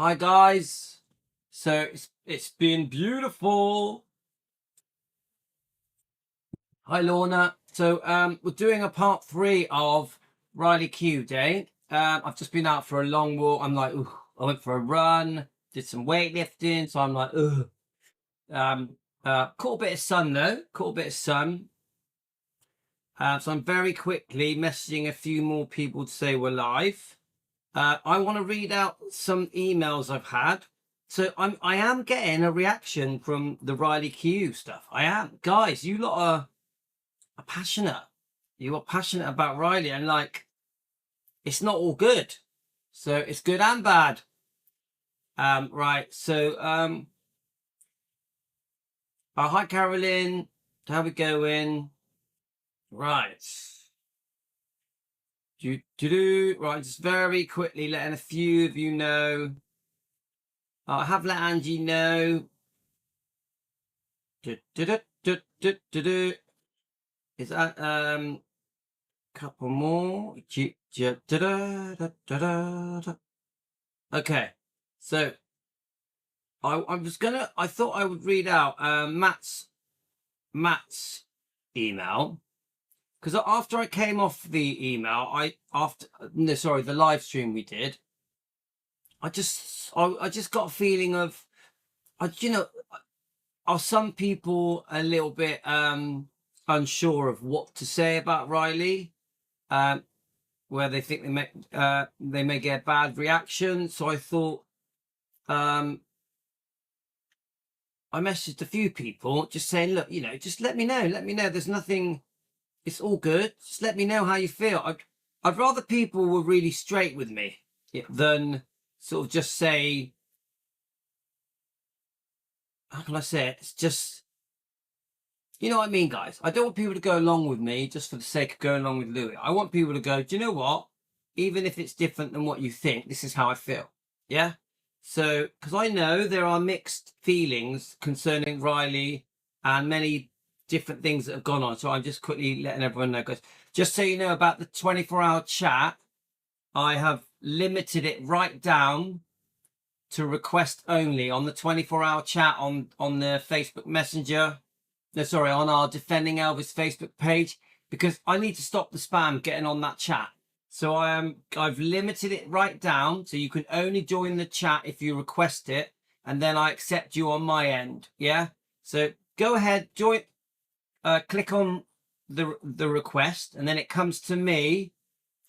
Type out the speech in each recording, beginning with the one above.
Hi guys. So it's been beautiful. Hi Lorna. So we're doing a part 3 of Riley Keough Day. I've just been out for a long walk. I'm like, ooh, I went for a run, did some weightlifting, so I'm like, ugh. Caught a bit of sun though. Caught a bit of sun. So I'm very quickly messaging a few more people to say we're live. I want to read out some emails I've had. So I am getting a reaction from the Riley Keough stuff. I am. Guys, you lot are passionate. You are passionate about Riley, and like it's not all good. So it's good and bad. Right. So hi Carolyn. How we going? Right. Right, just very quickly letting a few of you know. I have let Angie know. Is that couple more? Okay, so I thought I would read out Matt's email, because after I came off the email, the live stream we did, I just got a feeling of, are some people a little bit unsure of what to say about Riley, where they think they may get a bad reaction. So I thought, I messaged a few people just saying, look, just let me know. There's nothing. It's all good. Just let me know how you feel. I'd rather people were really straight with me than sort of just say, how can I say it? It's just, you know what I mean, guys? I don't want people to go along with me just for the sake of going along with Louis. I want people to go, do you know what? Even if it's different than what you think, this is how I feel. Yeah? So, because I know there are mixed feelings concerning Riley and many different things that have gone on. So I'm just quickly letting everyone know, guys. Just so you know about the 24-hour chat, I have limited it right down to request only on the 24-hour chat on the Facebook Messenger. No, sorry, on our Defending Elvis Facebook page, because I need to stop the spam getting on that chat. So I've limited it right down, so you can only join the chat if you request it, and then I accept you on my end. Yeah. So go ahead, join. Click on the request, and then it comes to me,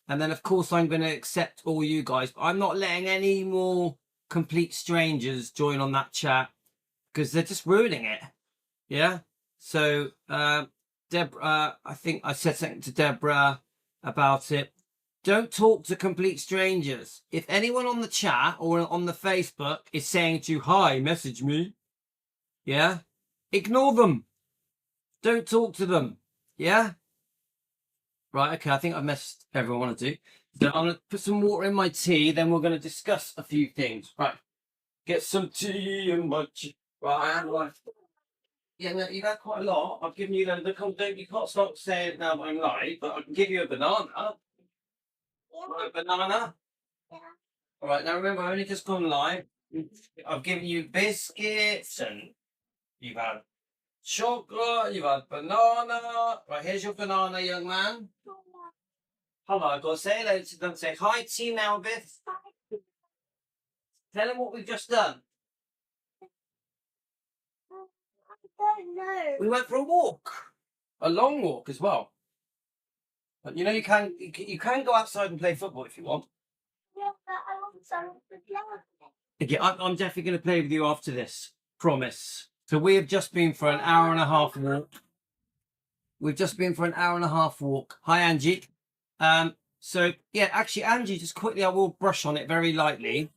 and then of course I'm going to accept all you guys. But I'm not letting any more complete strangers join on that chat because they're just ruining it. Yeah. So Deborah, I think I said something to Deborah about it. Don't talk to complete strangers. If anyone on the chat or on the Facebook is saying to you, hi, message me, yeah, ignore them. Don't talk to them. Yeah. Right. Okay. I think I've messed everyone I want to do. So I'm going to put some water in my tea. Then we're going to discuss a few things. Right. Get some tea in my tea. Right. Yeah, no, you've had quite a lot. I've given you you can't stop saying now that I'm live, but I can give you a banana. Right, a banana. Yeah. All right, now remember, I've only just gone live. I've given you biscuits, and you've had chocolate, you've had banana. Right, here's your banana, young man. Hello, I've got to say hello to them. Say hi, Team Elvis. Tell them what we've just done. I don't know. We went for a walk. A long walk as well. But you know you can go outside and play football if you want. Yeah, but I want to play. Okay, I'm definitely going to play with you after this. Promise. So we have just been for an hour and a half walk. We've just been for an hour and a half walk. Hi, Angie. So yeah, actually, Angie, just quickly, I will brush on it very lightly.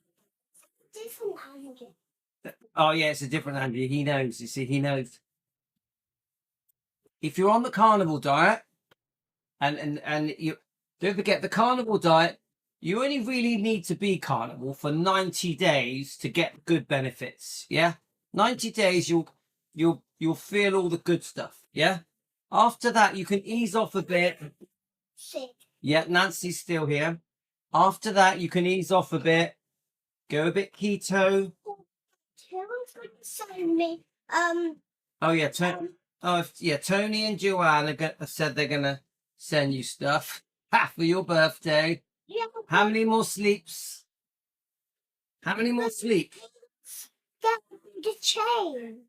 Different Angie. Oh yeah, it's a different Angie. He knows. You see, he knows. If you're on the carnivore diet, and you don't forget the carnivore diet, you only really need to be carnivore for 90 days to get good benefits. Yeah, 90 days you'll feel all the good stuff. Yeah, after that you can ease off a bit. Yeah, Nancy's still here. After that you can ease off a bit, Go a bit keto. Who's going to send me? Oh yeah, Tony and Joanne said they're gonna send you stuff for your birthday. Yeah, How many more sleeps? How many more sleeps? get the chain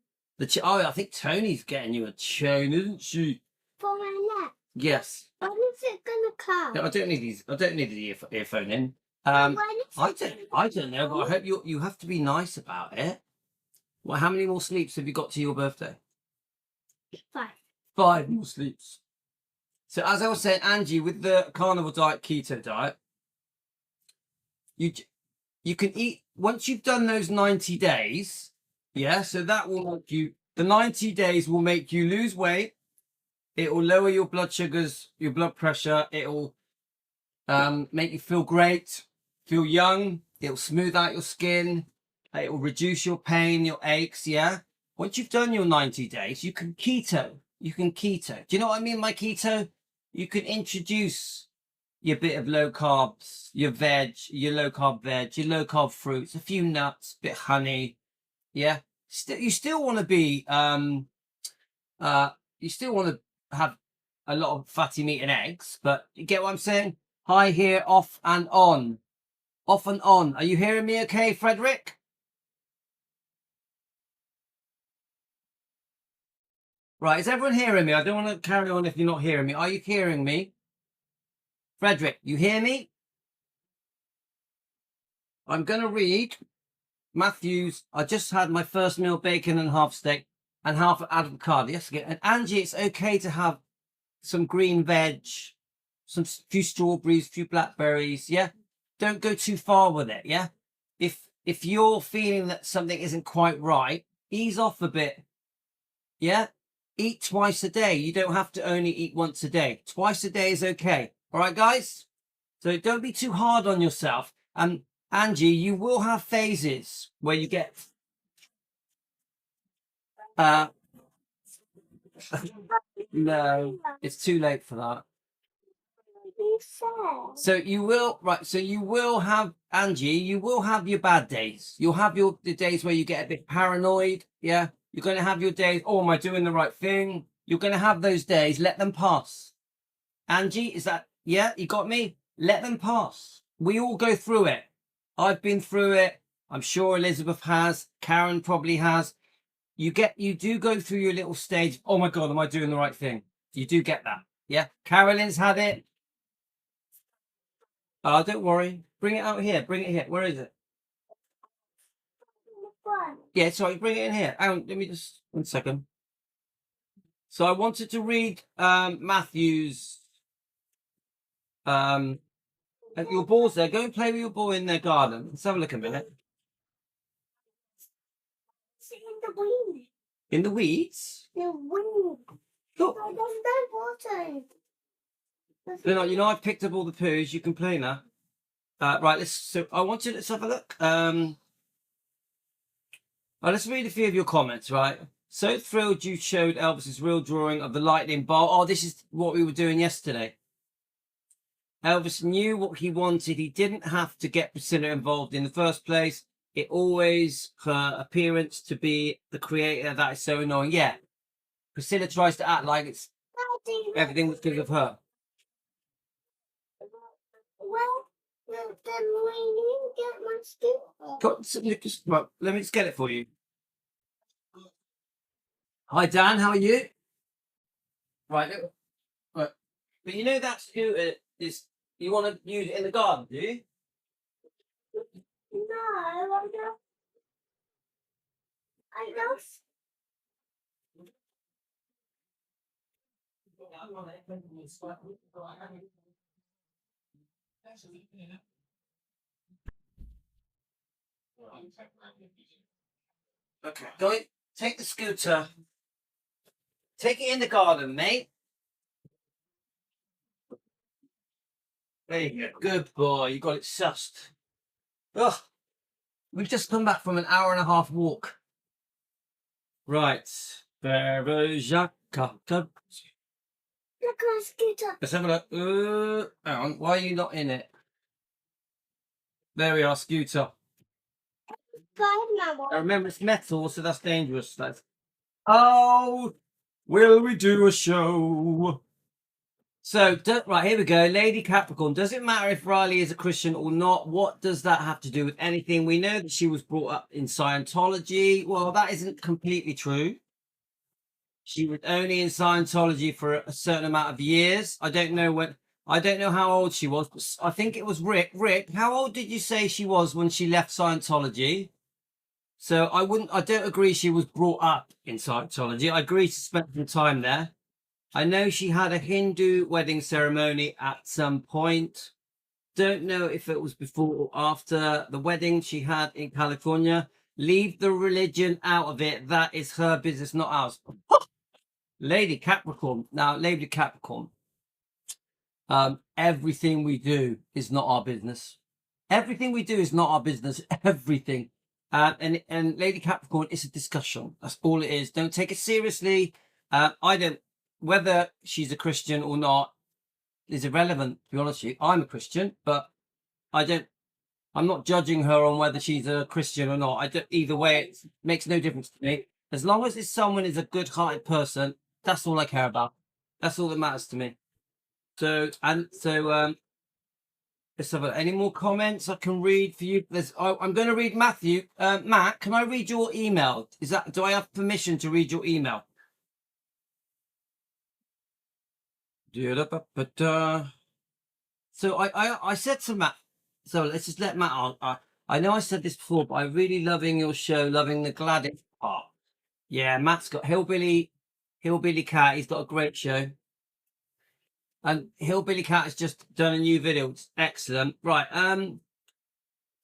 Oh, I think Tony's getting you a chain, isn't she? for my neck. Yes. When is it gonna come? No, I don't need these. I don't need the earphone in. When is I don't know, but I hope you have to be nice about it. Well, how many more sleeps have you got to your birthday? 5. 5 more sleeps. So as I was saying, Angie, with the carnivore diet, keto diet, you can eat once you've done those 90 days. Yeah, so that will make you. The 90 days will make you lose weight. It will lower your blood sugars, your blood pressure. It will make you feel great, feel young. It will smooth out your skin. It will reduce your pain, your aches. Yeah. Once you've done your 90 days, you can keto. You can keto. Do you know what I mean by keto? You can introduce your bit of low carbs, your veg, your low carb veg, your low carb fruits, a few nuts, bit of honey. Yeah. You still want to be you still want to have a lot of fatty meat and eggs, but you get what I'm saying? Hi here, off and on. Off and on. Are you hearing me okay, Frederick? Right, is everyone hearing me? I don't want to carry on if you're not hearing me. Are you hearing me? Frederick, you hear me? I'm going to read Matthew's. I just had my first meal, bacon and half steak and half avocado. Yes, and Angie, it's okay to have some green veg, some few strawberries, few blackberries. Yeah, don't go too far with it. Yeah, if you're feeling that something isn't quite right, ease off a bit. Yeah, eat twice a day. You don't have to only eat once a day. Twice a day is okay. All right, guys. So don't be too hard on yourself. And Angie, you will have phases where you get no, it's too late for that. So you will So you will have Angie. You will have your bad days. You'll have the days where you get a bit paranoid. Yeah, you're going to have your days. Oh, am I doing the right thing? You're going to have those days. Let them pass. Angie, is that yeah? You got me. Let them pass. We all go through it. I've been through it. I'm sure Elizabeth has. Karen probably has. You do go through your little stage. Oh my God, am I doing the right thing? You do get that. Yeah. Carolyn's had it. Oh, don't worry. Bring it out here. Bring it here. Where is it? Yeah, sorry, bring it in here. Let me just 1 second. So I wanted to read Matthew's your balls there. Go and play with your ball in their garden. Let's have a look a minute. In the weeds. In the weeds? The weeds. Look. There's no water. You know, I've picked up all the poos. You can play now. Right, let's have a look. Let's read a few of your comments, right? So thrilled you showed Elvis's real drawing of the lightning bolt. Oh, this is what we were doing yesterday. Elvis knew what he wanted. He didn't have to get Priscilla involved in the first place. It always her appearance to be the creator that is so annoying. Yeah. Priscilla tries to act like it's everything was because of her. Well, then we need to get my scooter. Right, let me just get it for you. Hi, Dan. How are you? Right. Right. But you know that scooter is you want to use it in the garden, do you? No, I don't. Okay. Go take the scooter. Take it in the garden, mate. There you go. Good boy. You got it sussed. Ugh. We've just come back from an hour and a half walk. Right. Look at my scooter. Let's have a look. Hang on. Why are you not in it? There we are, scooter. I remember it's metal, so that's dangerous. That's oh, will we do a show? So, right, here we go. Lady Capricorn. Does it matter if Riley is a Christian or not? What does that have to do with anything? We know that she was brought up in Scientology. Well, that isn't completely true. She was only in Scientology for a certain amount of years. I don't know how old she was, but I think it was Rick. Rick, how old did you say she was when she left Scientology? So I don't agree she was brought up in Scientology. I agree she spent some time there. I know she had a Hindu wedding ceremony at some point. Don't know if it was before or after the wedding she had in California. Leave the religion out of it. That is her business, not ours. Lady Capricorn. Now, Lady Capricorn. Everything we do is not our business. Everything we do is not our business. Everything. And Lady Capricorn, it's a discussion. That's all it is. Don't take it seriously. Whether she's a Christian or not is irrelevant, to be honest with you. I'm a Christian, but I'm not judging her on whether she's a Christian or not. Either way, it makes no difference to me. As long as this someone is a good-hearted person, that's all I care about. That's all that matters to me. Let's have any more comments I can read for you. I'm going to read Matthew. Matt, can I read your email? Do I have permission to read your email? So I said to Matt, so let's just let Matt on. I know I said this before, but I'm really loving your show, loving the Gladys part. Yeah, Matt's got Hillbilly Cat. He's got a great show. And Hillbilly Cat has just done a new video. It's excellent. Right.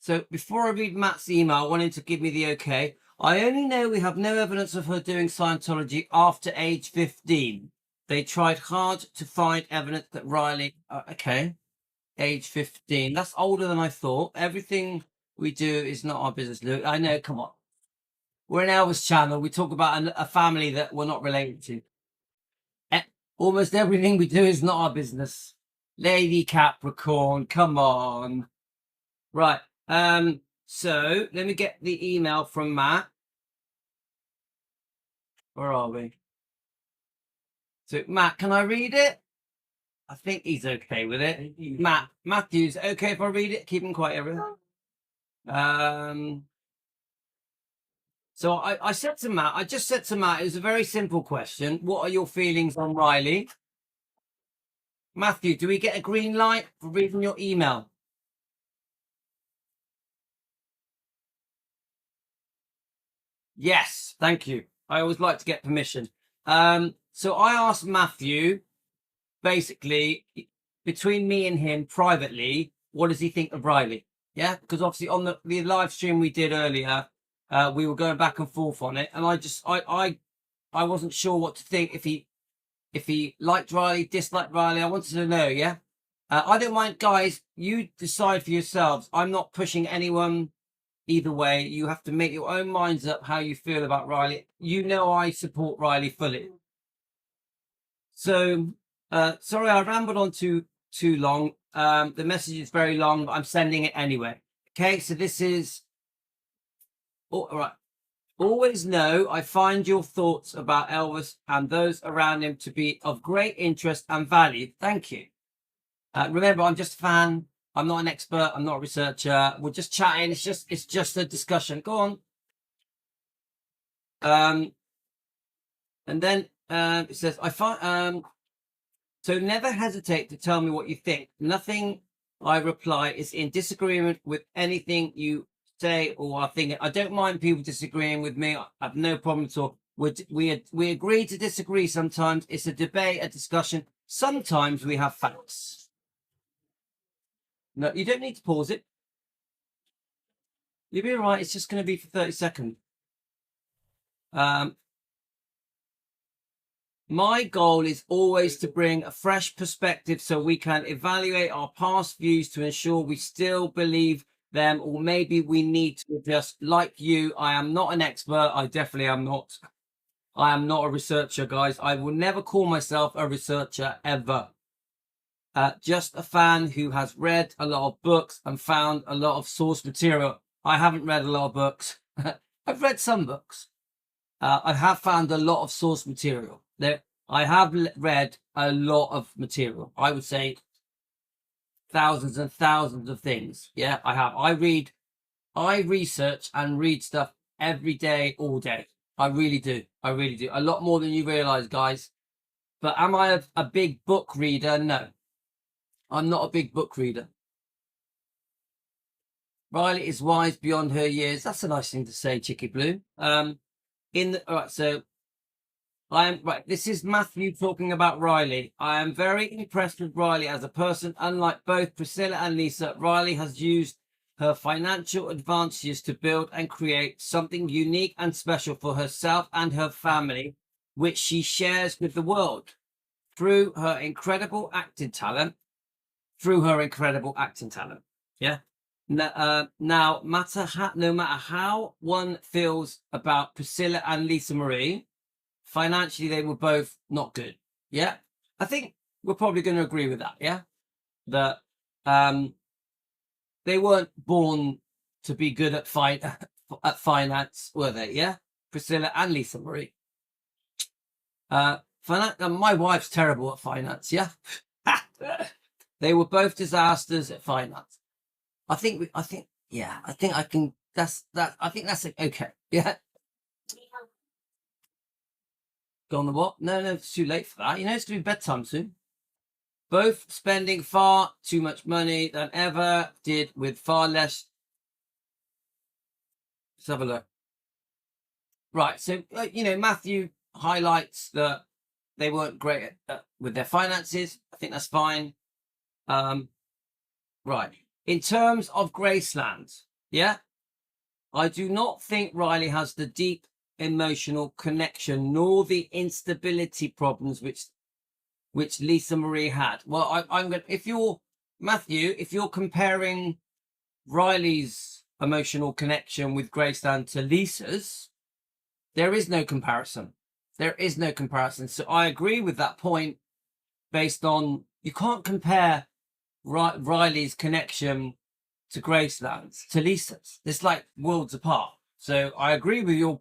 So before I read Matt's email, I want him to give me the okay. I only know we have no evidence of her doing Scientology after age 15. They tried hard to find evidence that Riley... okay. Age 15. That's older than I thought. Everything we do is not our business, Luke. I know, come on. We're an Elvis channel. We talk about a family that we're not related to. Almost everything we do is not our business. Lady Capricorn, come on. Right. So let me get the email from Matt. Where are we? So Matt, can I read it? I think he's okay with it. Matthew's okay if I read it? Keep him quiet, everyone. So I said to Matt, I just said to Matt, it was a very simple question. What are your feelings on Riley? Matthew, do we get a green light for reading your email? Yes, thank you. I always like to get permission. So I asked Matthew, basically, between me and him privately, what does he think of Riley? Yeah, because obviously on the live stream we did earlier, we were going back and forth on it, and I wasn't sure what to think, if he liked Riley, disliked Riley. I wanted to know. Yeah, I don't mind, guys. You decide for yourselves. I'm not pushing anyone either way. You have to make your own minds up how you feel about Riley. You know I support Riley fully. So sorry I rambled on too long. The message is very long, but I'm sending it anyway. Okay, so this is all right. Always know I find your thoughts about Elvis and those around him to be of great interest and value. Thank you. Remember, I'm just a fan. I'm not an expert. I'm not a researcher. We're just chatting. It's just a discussion. Go on. And then it says, I find so never hesitate to tell me what you think. Nothing I reply is in disagreement with anything you say or are thinking. I don't mind people disagreeing with me. I have no problem at all. We agree to disagree sometimes. It's a debate, a discussion. Sometimes we have facts. No, you don't need to pause it. You'll be all right. It's just going to be for 30 seconds. My goal is always to bring a fresh perspective so we can evaluate our past views to ensure we still believe them, or maybe we need to adjust. Like you, I am not an expert. I definitely am not. I am not a researcher, guys. I will never call myself a researcher ever. Just a fan who has read a lot of books and found a lot of source material. I haven't read a lot of books. I've read some books. I have found a lot of source material. I have read a lot of material. I would say thousands and thousands of things. Yeah, I have. I research and read stuff every day, all day. I really do. I really do. A lot more than you realize, guys. But am I a big book reader? No, I'm not a big book reader. Riley is wise beyond her years. That's a nice thing to say, Chicky Blue. All right, so this is Matthew talking about Riley. I am very impressed with Riley as a person. Unlike both Priscilla and Lisa, Riley has used her financial advantages to build and create something unique and special for herself and her family, which she shares with the world through her incredible acting talent. Yeah. No matter how one feels about Priscilla and Lisa Marie, financially they were both not good. Yeah, I think we're probably going to agree with that. Yeah, that they weren't born to be good at finance, were they? Yeah, Priscilla and Lisa Marie. My wife's terrible at finance. Yeah, they were both disasters at finance. I think I think I can. That's okay. Yeah. Go on the what? No, it's too late for that. You know, it's going to be bedtime soon. Both spending far too much money than ever did with far less. Let's have a look. Right. So, Matthew highlights that they weren't great with their finances. I think that's fine. Right. In terms of Graceland, yeah, I do not think Riley has the deep emotional connection nor the instability problems which Lisa Marie had. Well, I'm going to, if you're comparing Riley's emotional connection with Graceland to Lisa's, there is no comparison. So I agree with that point based on, you can't compare Riley's connection to Graceland's to Lisa's. It's like worlds apart. So I agree with your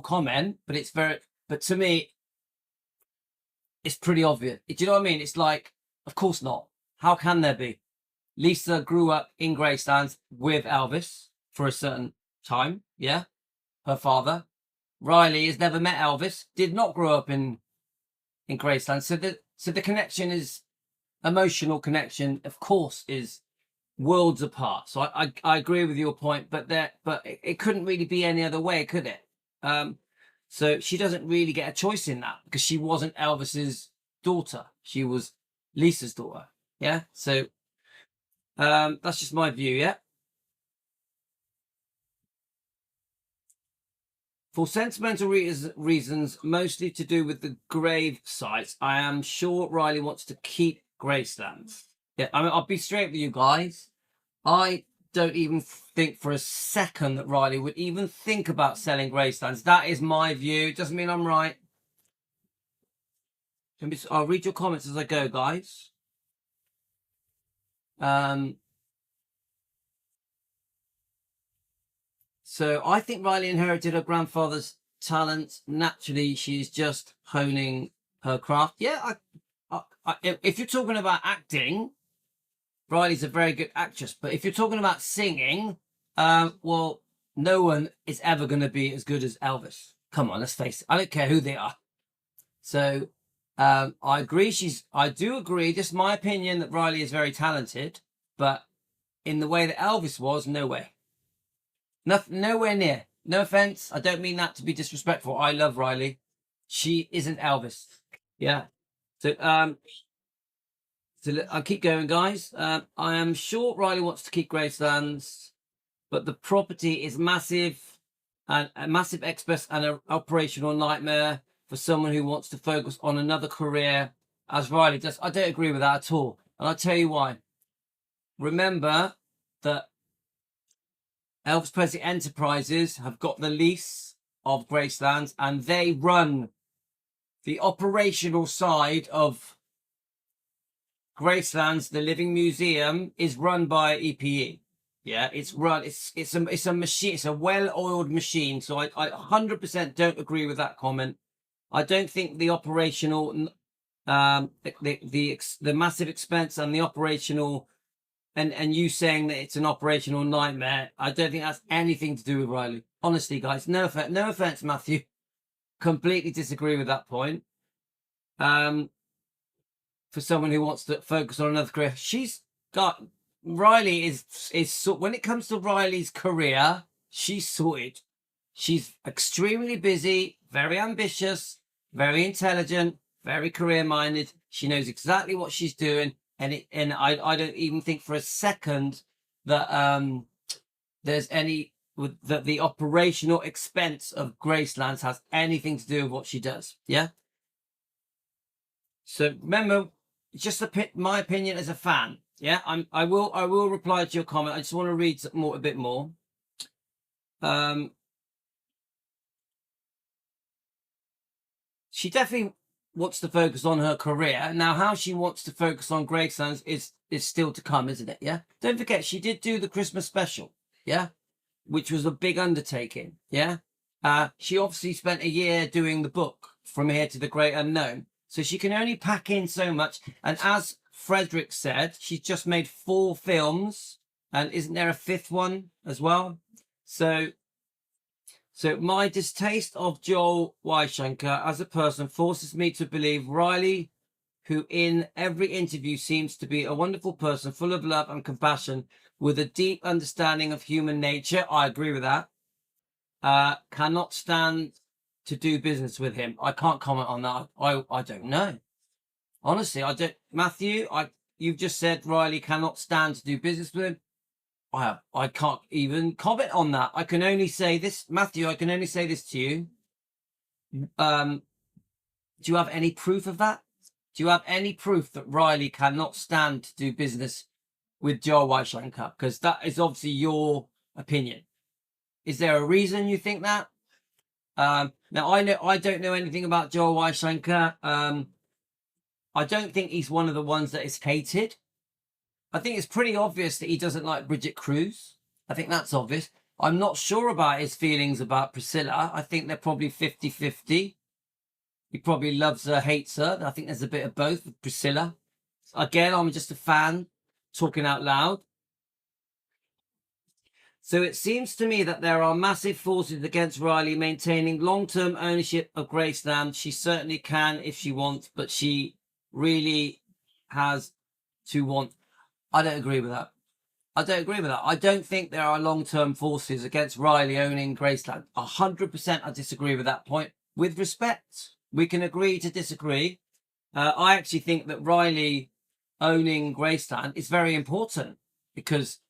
comment, but to me, it's pretty obvious. Do you know what I mean? It's like, of course not. How can there be? Lisa grew up in Graceland with Elvis for a certain time. Yeah. Her father. Riley has never met Elvis, did not grow up in Graceland. So the connection is emotional connection, of course, is worlds apart. So I agree with your point, but it couldn't really be any other way, could it? So she doesn't really get a choice in that because she wasn't Elvis's daughter. She was Lisa's daughter. Yeah. So that's just my view. Yeah. For sentimental reasons, mostly to do with the grave sites, I am sure Riley wants to keep Graceland. Yeah, I mean, I'll be straight with you guys. I don't even think for a second that Riley would even think about selling Gracelands. That is my view. It doesn't mean I'm right. I'll read your comments as I go, guys. So I think Riley inherited her grandfather's talent. Naturally, she's just honing her craft. Yeah, if you're talking about acting, Riley's a very good actress. But if you're talking about singing, well, no one is ever going to be as good as Elvis. Come on, let's face it. I don't care who they are. So I agree. I do agree. Just my opinion that Riley is very talented, but in the way that Elvis was, no way. Nowhere near. No offense. I don't mean that to be disrespectful. I love Riley. She isn't Elvis. Yeah. So I'll keep going, guys. I am sure Riley wants to keep Gracelands, but the property is massive and a massive expense and an operational nightmare for someone who wants to focus on another career as Riley does. I don't agree with that at all. And I'll tell you why. Remember that Elvis Presley Enterprises have got the lease of Gracelands and they run the operational side of Gracelands. The Living Museum is run by EPE. Yeah, it's run. It's a machine. It's a well-oiled machine. So I 100% don't agree with that comment. I don't think the operational, the massive expense and the operational, and you saying that it's an operational nightmare. I don't think that's anything to do with Riley. Honestly, guys, no offense, Matthew. Completely disagree with that point. For someone who wants to focus on another career, she's got Riley is when it comes to Riley's career, she's sorted. She's extremely busy, very ambitious, very intelligent, very career minded. She knows exactly what she's doing, and I don't even think for a second that there's any that the operational expense of Gracelands has anything to do with what she does. Yeah. So remember, just my opinion as a fan. Yeah, I will reply to your comment. I just want to read a bit more. She definitely wants to focus on her career. Now, how she wants to focus on Gracelands is still to come, isn't it? Yeah. Don't forget, she did do the Christmas special. Yeah, which was a big undertaking. Yeah. She obviously spent a year doing the book From Here to the Great Unknown. So she can only pack in so much. And as Frederick said, she's just made 4 films. And isn't there a 5th one as well? So my distaste of Joel Weishaker as a person forces me to believe Riley, who in every interview seems to be a wonderful person, full of love and compassion, with a deep understanding of human nature. I agree with that. Cannot stand to do business with him. I can't comment on that. I don't know. Honestly, I don't. Matthew, you've just said Riley cannot stand to do business with him. I can't even comment on that. I can only say this, Matthew. I can only say this to you. Do you have any proof of that? Do you have any proof that Riley cannot stand to do business with Joel Weishaker? Because that is obviously your opinion. Is there a reason you think that? Now I don't know anything about Joel Weishaker. I don't think he's one of the ones that is hated. I think it's pretty obvious that he doesn't like Bridget Cruz. I think that's obvious. I'm not sure about his feelings about Priscilla. I think they're probably 50-50. He probably loves her, hates her. I think there's a bit of both with Priscilla. Again, I'm just a fan talking out loud. So it seems to me that there are massive forces against Riley maintaining long-term ownership of Graceland. She certainly can if she wants, but she really has to want. I don't agree with that. I don't think there are long-term forces against Riley owning Graceland. 100% I disagree with that point. With respect, we can agree to disagree. I actually think that Riley owning Graceland is very important because,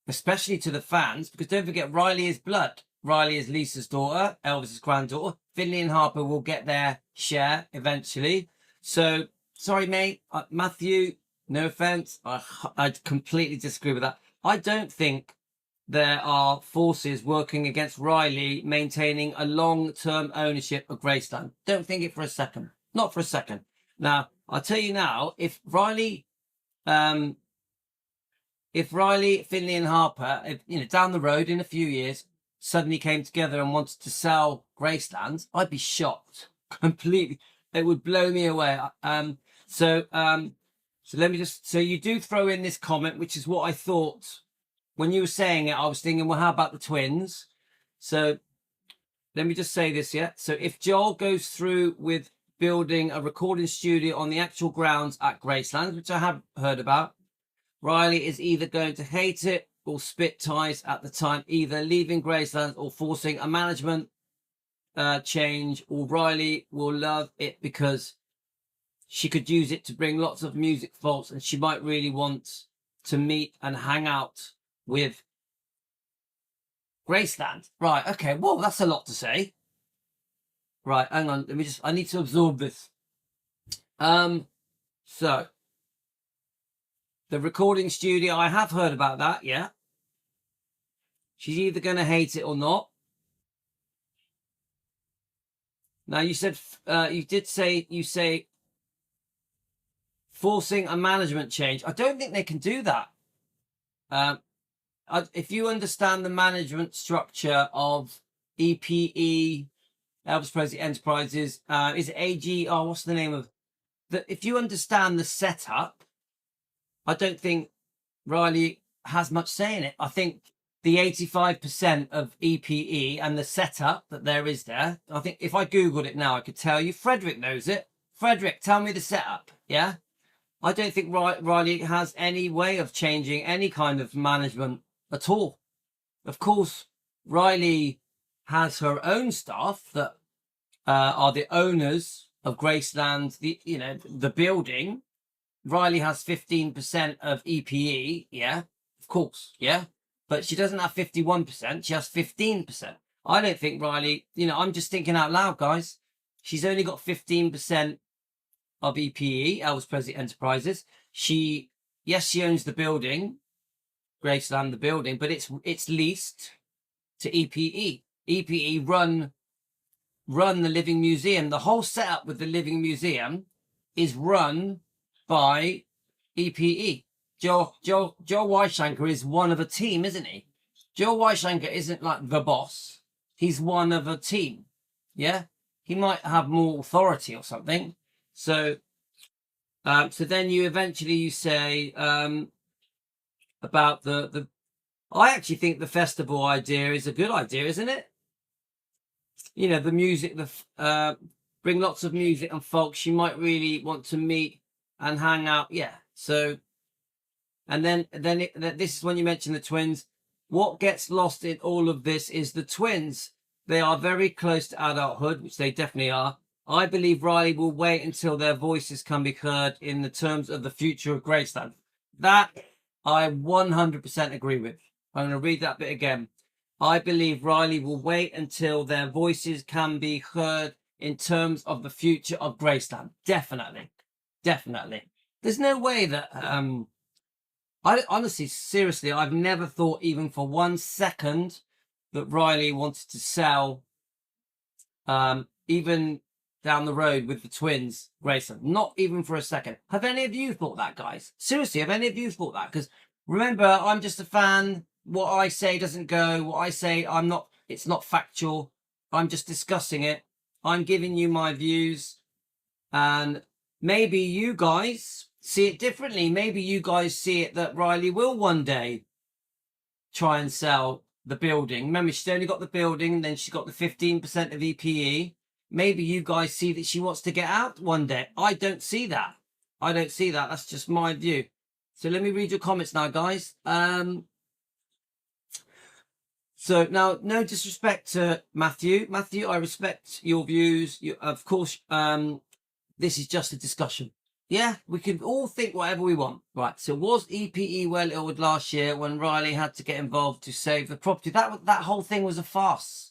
especially to the fans, because don't forget, Riley is blood. Riley is Lisa's daughter, Elvis's granddaughter. Finley and Harper will get their share eventually. So, sorry, mate. Matthew, no offense. I completely disagree with that. I don't think there are forces working against Riley maintaining a long-term ownership of Graceland. Don't think it for a second. Not for a second. Now, I'll tell you now, if Riley, Finley and Harper, down the road in a few years, suddenly came together and wanted to sell Graceland, I'd be shocked. Completely. It would blow me away. So let me so you do throw in this comment, which is what I thought when you were saying it. I was thinking, well, how about the twins? So let me just say this, yeah. So if Joel goes through with building a recording studio on the actual grounds at Graceland, which I have heard about, Riley is either going to hate it or spit ties at the time, either leaving Graceland or forcing a management change, or Riley will love it because she could use it to bring lots of music folks, and she might really want to meet and hang out with Graceland. Right, okay, well, that's a lot to say. Right, hang on, I need to absorb this. So, the recording studio, I have heard about that, yeah. She's either going to hate it or not. Now, you said, you say forcing a management change. I don't think they can do that. if you understand the management structure of EPE, Elvis Presley Enterprises, is it AG? Oh, what's the name of the? If you understand the setup, I don't think Riley has much say in it. I think the 85% of EPE and the setup that there is there, I think if I Googled it now, I could tell you. Frederick knows it. Frederick, tell me the setup. Yeah. I don't think Riley has any way of changing any kind of management at all. Of course, Riley has her own staff that are the owners of Graceland, the building. Riley has 15% of EPE, yeah, of course, yeah, but she doesn't have 51%, she has 15%. I don't think Riley, I'm just thinking out loud, guys. She's only got 15% of EPE, Elvis Presley Enterprises. She owns the building, Graceland, the building, but it's leased to EPE. EPE run the Living Museum. The whole setup with the Living Museum is run by EPE. Joe Weishanker is one of a team, isn't he? Joe Weishanker isn't like the boss. He's one of a team. Yeah? He might have more authority or something. So then you say about the I actually think the festival idea is a good idea, isn't it? The music, bring lots of music and folks you might really want to meet and hang out. Yeah. So, and then this is when you mention the twins. What gets lost in all of this is the twins. They are very close to adulthood, which they definitely are. I believe Riley will wait until their voices can be heard in the terms of the future of Graceland. That I 100% agree with. I'm going to read that bit again. I believe Riley will wait until their voices can be heard in terms of the future of Graceland. Definitely. There's no way that, I honestly, seriously, I've never thought even for 1 second that Riley wanted to sell, even down the road with the twins, Graceland. Not even for a second. Have any of you thought that, guys? Seriously, have any of you thought that? Because remember, I'm just a fan. What I say doesn't go. What I say, it's not factual. I'm just discussing it. I'm giving you my views. And maybe you guys see it differently. Maybe you guys see it that Riley will one day try and sell the building. Remember, she's only got the building, and then she's got the 15% of EPE. Maybe you guys see that she wants to get out one day. I don't see that. That's just my view. So let me read your comments now, guys. So now, no disrespect to Matthew. Matthew, I respect your views. Of course, this is just a discussion. Yeah, we can all think whatever we want. Right, so was EPE well ill last year when Riley had to get involved to save the property? That whole thing was a farce.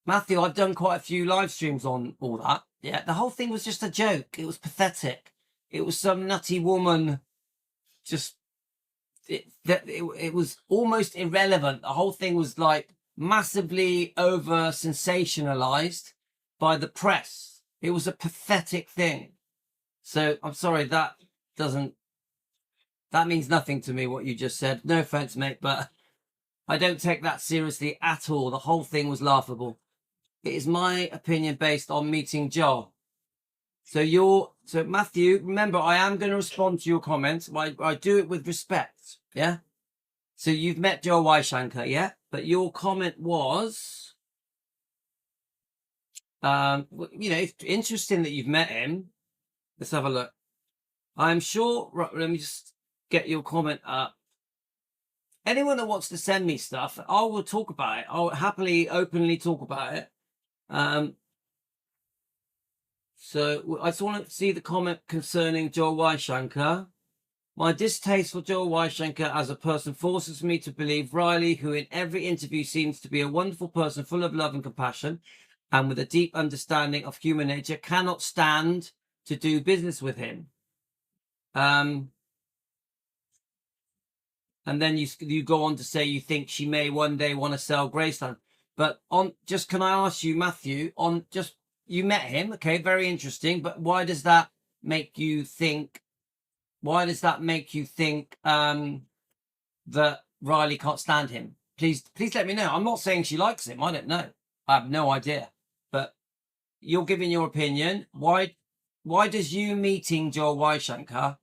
Matthew, I've done quite a few live streams on all that. Yeah, the whole thing was just a joke. It was pathetic. It was some nutty woman just... It was almost irrelevant. The whole thing was like massively over sensationalized by the press. It was a pathetic thing. So I'm sorry, that means nothing to me, what you just said. No offense, mate, but I don't take that seriously at all. The whole thing was laughable. It is my opinion based on meeting Joel. So Matthew, remember, I am going to respond to your comments. I do it with respect. Yeah. So you've met Joe Weishanker, yeah? But your comment was, it's interesting that you've met him. Let's have a look. I'm sure, right, let me just get your comment up. Anyone that wants to send me stuff, I will talk about it. I'll happily, openly talk about it. So I just want to see the comment concerning Joel Weishanker. My distaste for Joel Weishanker as a person forces me to believe Riley, who in every interview seems to be a wonderful person full of love and compassion and with a deep understanding of human nature, cannot stand to do business with him. And then you go on to say you think she may one day want to sell Graceland. But can I ask you, Matthew, you met him, okay, very interesting, but why does that make you think that Riley can't stand him? Please let me know. I'm not saying she likes him. I don't know. I have no idea. But you're giving your opinion. Why does you meeting Joel Weishankar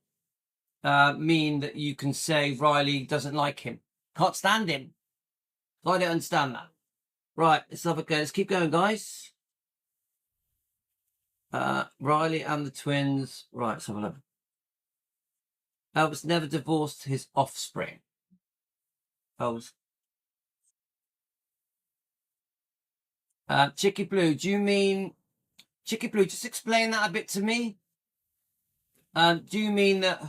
mean that you can say Riley doesn't like him? Can't stand him. I don't understand that. Right, let's have a go. Let's keep going, guys. Riley and the twins. Right, let's have a look. Elvis never divorced his offspring. Elvis. Chicky Blue, do you mean... Chicky Blue, just explain that a bit to me. Do you mean that...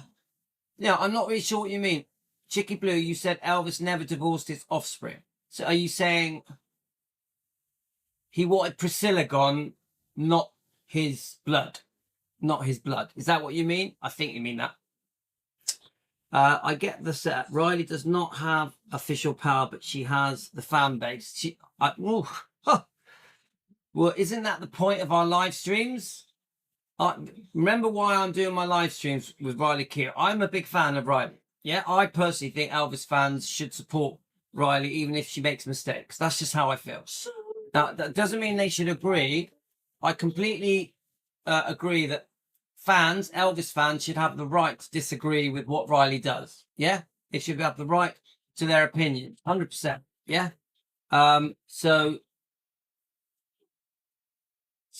Yeah, I'm not really sure what you mean. Chicky Blue, you said Elvis never divorced his offspring. So are you saying he wanted Priscilla gone, not his blood? Not his blood. Is that what you mean? I think you mean that. I get the set. Riley does not have official power, but she has the fan base. Well, isn't that the point of our live streams? Remember why I'm doing my live streams with Riley Keough. I'm a big fan of Riley. Yeah, I personally think Elvis fans should support Riley even if she makes mistakes. That's just how I feel. Now, that doesn't mean they should agree. I completely agree that fans, Elvis fans, should have the right to disagree with what Riley does. Yeah? They should have the right to their opinion. 100%. Yeah? So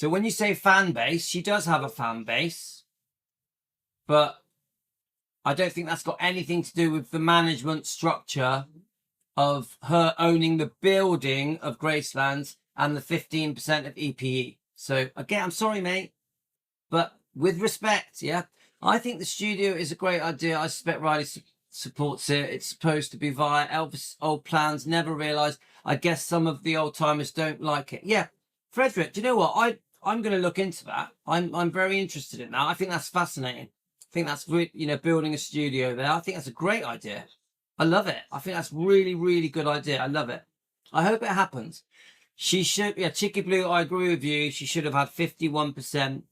when you say fan base, she does have a fan base, but I don't think that's got anything to do with the management structure of her owning the building of Gracelands and the 15% of EPE. So again, I'm sorry, mate, but with respect, yeah, I think the studio is a great idea. I suspect Riley supports it. It's supposed to be via Elvis' old plans. Never realised. I guess some of the old timers don't like it. Yeah. Frederick, do you know what? I'm going to look into that. I'm very interested in that. I think that's fascinating. I think that's, building a studio there. I think that's a great idea. I love it. I think that's really, really good idea. I love it. I hope it happens. She should, Chicky Blue, I agree with you. She should have had 51%.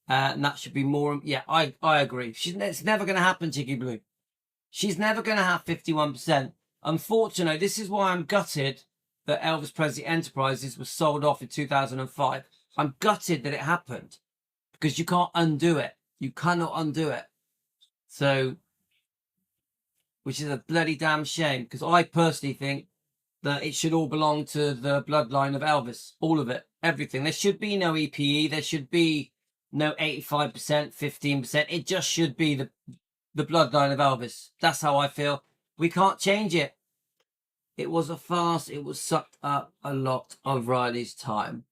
And that should be more. Yeah, I agree. It's never going to happen, Chicky Blue. She's never going to have 51%. Unfortunately, this is why I'm gutted that Elvis Presley Enterprises was sold off in 2005. I'm gutted that it happened because you can't undo it. You cannot undo it. So, which is a bloody damn shame because I personally think that it should all belong to the bloodline of Elvis. All of it. Everything. There should be no EPE. There should be no 85%, 15%. It just should be the bloodline of Elvis. That's how I feel. We can't change it. It was a farce. It was sucked up a lot of Riley's time.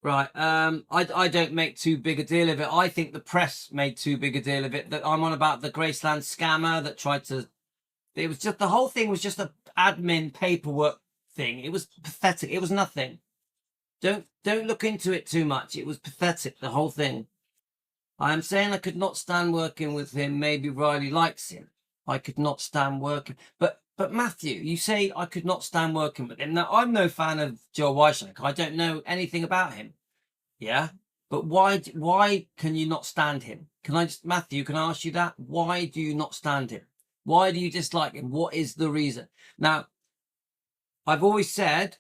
Right. I don't make too big a deal of it. I think the press made too big a deal of it. That I'm on about the Graceland scammer that tried to. It was just the whole thing was just a admin paperwork thing. It was pathetic. It was nothing. Don't look into it too much. It was pathetic. The whole thing. I am saying I could not stand working with him. Maybe Riley likes him. I could not stand working. But Matthew, you say I could not stand working with him. Now, I'm no fan of Joel Weishankar. I don't know anything about him. Yeah? But why can you not stand him? Matthew, can I ask you that? Why do you not stand him? Why do you dislike him? What is the reason? Now, I've always said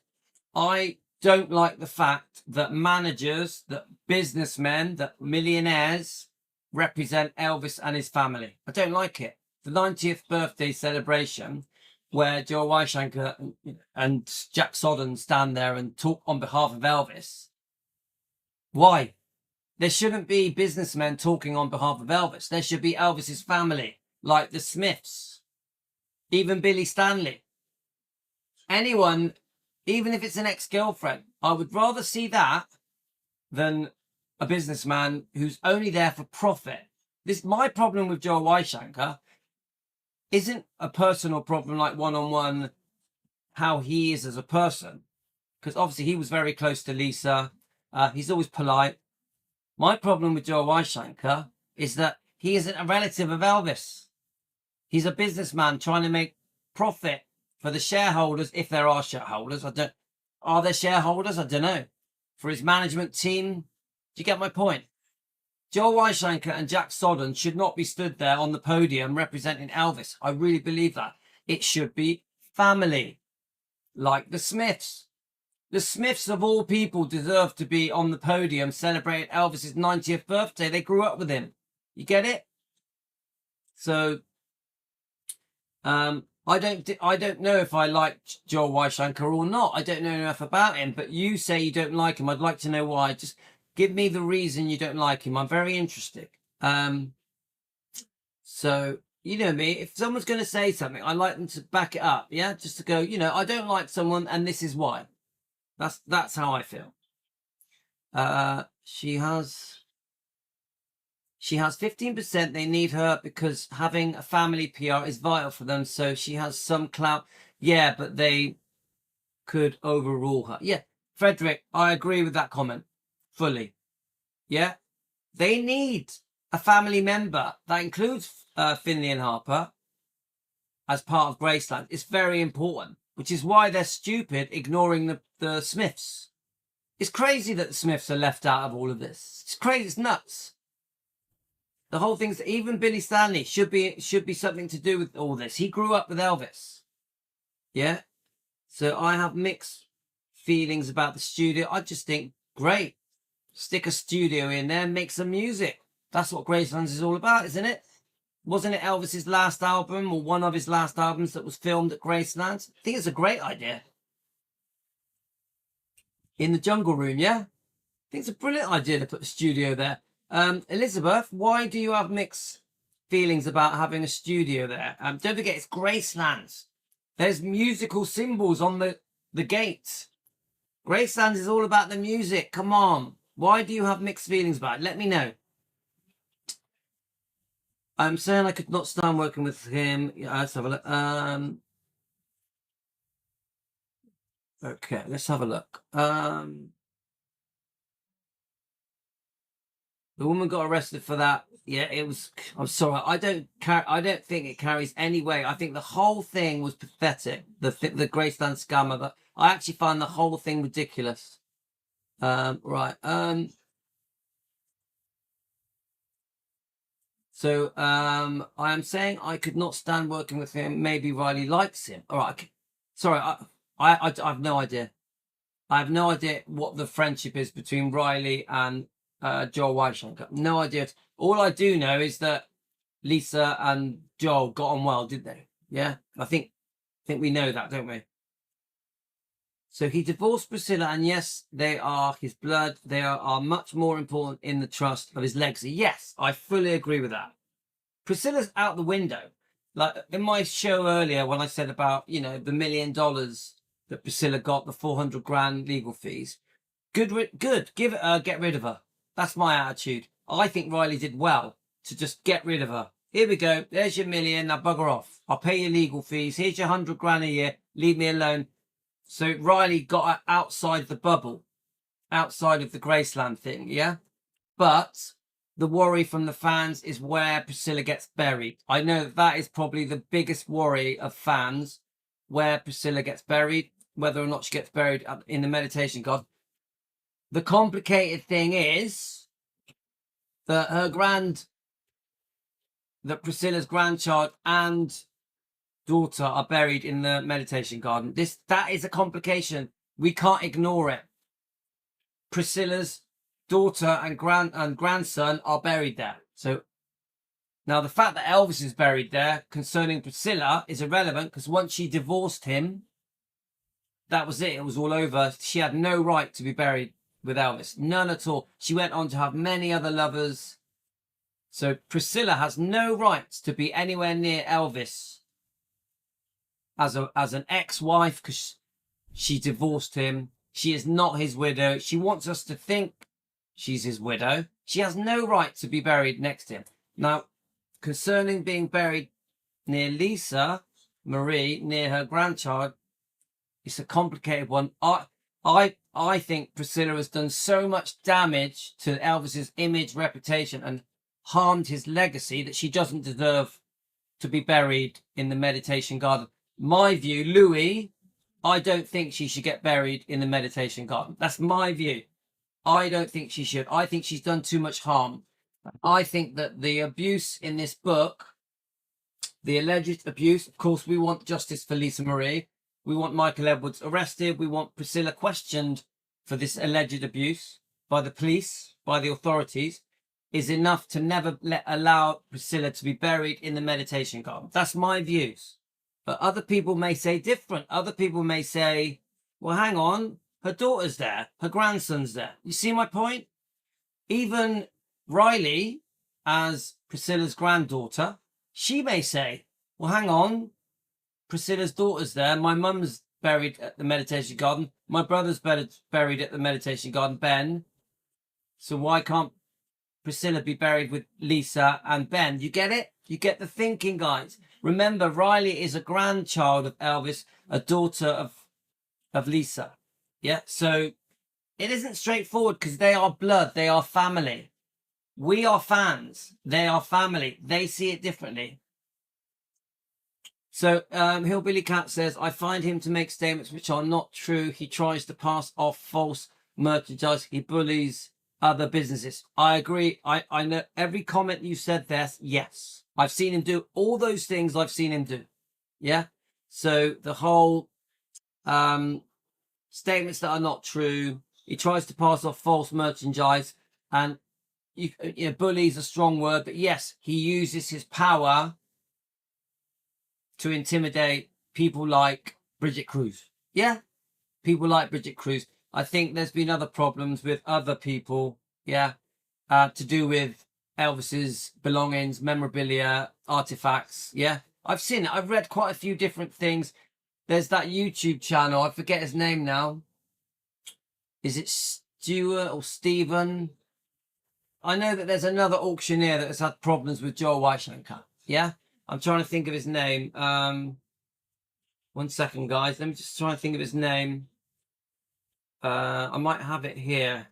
I don't like the fact that managers, that businessmen, that millionaires represent Elvis and his family. I don't like it. The 90th birthday celebration where Joel Weishankar and Jack Sodden stand there and talk on behalf of Elvis. Why? There shouldn't be businessmen talking on behalf of Elvis. There should be Elvis's family, like the Smiths, even Billy Stanley. Anyone, even if it's an ex-girlfriend, I would rather see that than a businessman who's only there for profit. My problem with Joel Weishankar isn't a personal problem like one-on-one how he is as a person, because obviously he was very close to Lisa. He's always polite. My problem with Joel Weishankar is that he isn't a relative of Elvis. He's a businessman trying to make profit for the shareholders, if there are shareholders. Are there shareholders? I don't know. For his management team. Do you get my point? Joel Weishanker and Jack Sodden should not be stood there on the podium representing Elvis. I really believe that. It should be family, like the Smiths. The Smiths, of all people, deserve to be on the podium celebrating Elvis's 90th birthday. They grew up with him. You get it? So, I don't know if I like Joel Weishanker or not. I don't know enough about him, but you say you don't like him. I'd like to know why. Just give me the reason you don't like him. I'm very interested. So, you know me, if someone's going to say something, I like them to back it up. Yeah. Just to go, you know, I don't like someone and this is why. That's how I feel. She has 15%. They need her because having a family PR is vital for them. So she has some clout. Yeah, but they could overrule her. Yeah, Frederick, I agree with that comment fully. Yeah, they need a family member that includes Finley and Harper as part of Graceland. It's very important, which is why they're stupid ignoring the Smiths. It's crazy that the Smiths are left out of all of this. It's crazy. It's nuts. The whole thing's, even Billy Stanley should be something to do with all this. He grew up with Elvis. Yeah. So I have mixed feelings about the studio. I just think, great. Stick a studio in there, make some music. That's what Graceland is all about, isn't it? Wasn't it Elvis's last album or one of his last albums that was filmed at Graceland? I think it's a great idea. In the Jungle Room, yeah? I think it's a brilliant idea to put the studio there. Elizabeth, why do you have mixed feelings about having a studio there? Don't forget, it's Graceland. There's musical symbols on the gates. Graceland is all about the music. Come on. Why do you have mixed feelings about it? Let me know. I'm saying I could not stand working with him. Yeah, let's have a look. Okay, let's have a look. The woman got arrested for that. Yeah, it was. I'm sorry. I don't think it carries any weight. I think the whole thing was pathetic. The Graceland scammer. I actually find the whole thing ridiculous. Right. So I am saying I could not stand working with him. Maybe Riley likes him. All right. Sorry. I have no idea. I have no idea what the friendship is between Riley and Joel Weishanker. No idea. All I do know is that Lisa and Joel got on well, did they? Yeah, I think we know that, don't we? So he divorced Priscilla, and yes, they are his blood. They are much more important in the trust of his legacy. Yes, I fully agree with that. Priscilla's out the window. Like in my show earlier, when I said about, you know, the $1 million that Priscilla got, the 400 grand legal fees. Good. Give it her, get rid of her. That's my attitude. I think Riley did well to just get rid of her. Here we go. There's your $1 million. Now bugger off. I'll pay your legal fees. Here's your 100 grand a year. Leave me alone. So Riley got her outside the bubble, outside of the Graceland thing. Yeah. But the worry from the fans is where Priscilla gets buried. I know that is probably the biggest worry of fans, where Priscilla gets buried, whether or not she gets buried in the meditation garden. The complicated thing is that that Priscilla's grandchild and daughter are buried in the meditation garden. That is a complication. We can't ignore it. Priscilla's daughter and grandson are buried there. So now the fact that Elvis is buried there concerning Priscilla is irrelevant, because once she divorced him, that was it. It was all over. She had no right to be buried with Elvis. None at all. She went on to have many other lovers. So Priscilla has no right to be anywhere near Elvis as an ex-wife, because she divorced him. She is not his widow. She wants us to think she's his widow. She has no right to be buried next to him. Now, concerning being buried near Lisa Marie, near her grandchild, it's a complicated one. I think Priscilla has done so much damage to Elvis's image, reputation, and harmed his legacy that she doesn't deserve to be buried in the meditation garden. My view, Louis, I don't think she should get buried in the meditation garden. That's my view. I don't think she should. I think she's done too much harm. I think that the abuse in this book, the alleged abuse, of course, we want justice for Lisa Marie. We want Michael Edwards arrested. We want Priscilla questioned for this alleged abuse by the police, by the authorities, is enough to never allow Priscilla to be buried in the meditation garden. That's my views. But other people may say different. Other people may say, well, hang on, her daughter's there, her grandson's there. You see my point? Even Riley, as Priscilla's granddaughter, she may say, well, hang on, Priscilla's daughter's there, my mum's buried at the meditation garden, my brother's buried at the meditation garden, Ben, so why can't Priscilla be buried with Lisa and Ben? You get it? You get the thinking, guys. Remember, Riley is a grandchild of Elvis, a daughter of Lisa. Yeah, so it isn't straightforward because they are blood, they are family. We are fans, they are family. They see it differently. So Hillbilly Cat says, I find him to make statements which are not true. He tries to pass off false merchandise. He bullies other businesses. I agree. I know every comment you said there. Yes, I've seen him do all those things. I've seen him do. Yeah. So the whole statements that are not true. He tries to pass off false merchandise, and you know, bully is a strong word, but yes, he uses his power to intimidate people like Bridget Cruz. Yeah, people like Bridget Cruz. I think there's been other problems with other people, yeah, to do with Elvis's belongings, memorabilia, artifacts, yeah. I've seen it. I've read quite a few different things. There's that YouTube channel. I forget his name now. Is it Stuart or Stephen? I know that there's another auctioneer that has had problems with Joel Weishankar, yeah. I'm trying to think of his name. 1 second, guys. Let me just try and think of his name. I might have it here.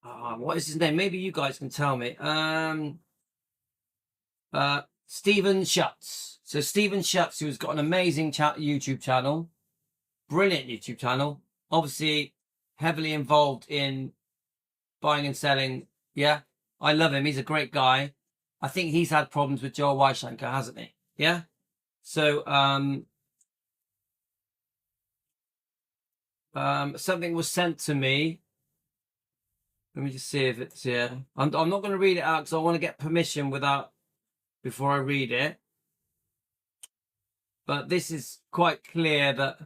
What is his name? Maybe you guys can tell me. Stephen Schutz. So Stephen Schutz, who's got an amazing YouTube channel. Brilliant YouTube channel. Obviously, heavily involved in buying and selling. Yeah, I love him. He's a great guy. I think he's had problems with Joel Weishankar, hasn't he? Yeah. So something was sent to me. Let me just see if it's here. I'm not going to read it out because I want to get permission before I read it. But this is quite clear that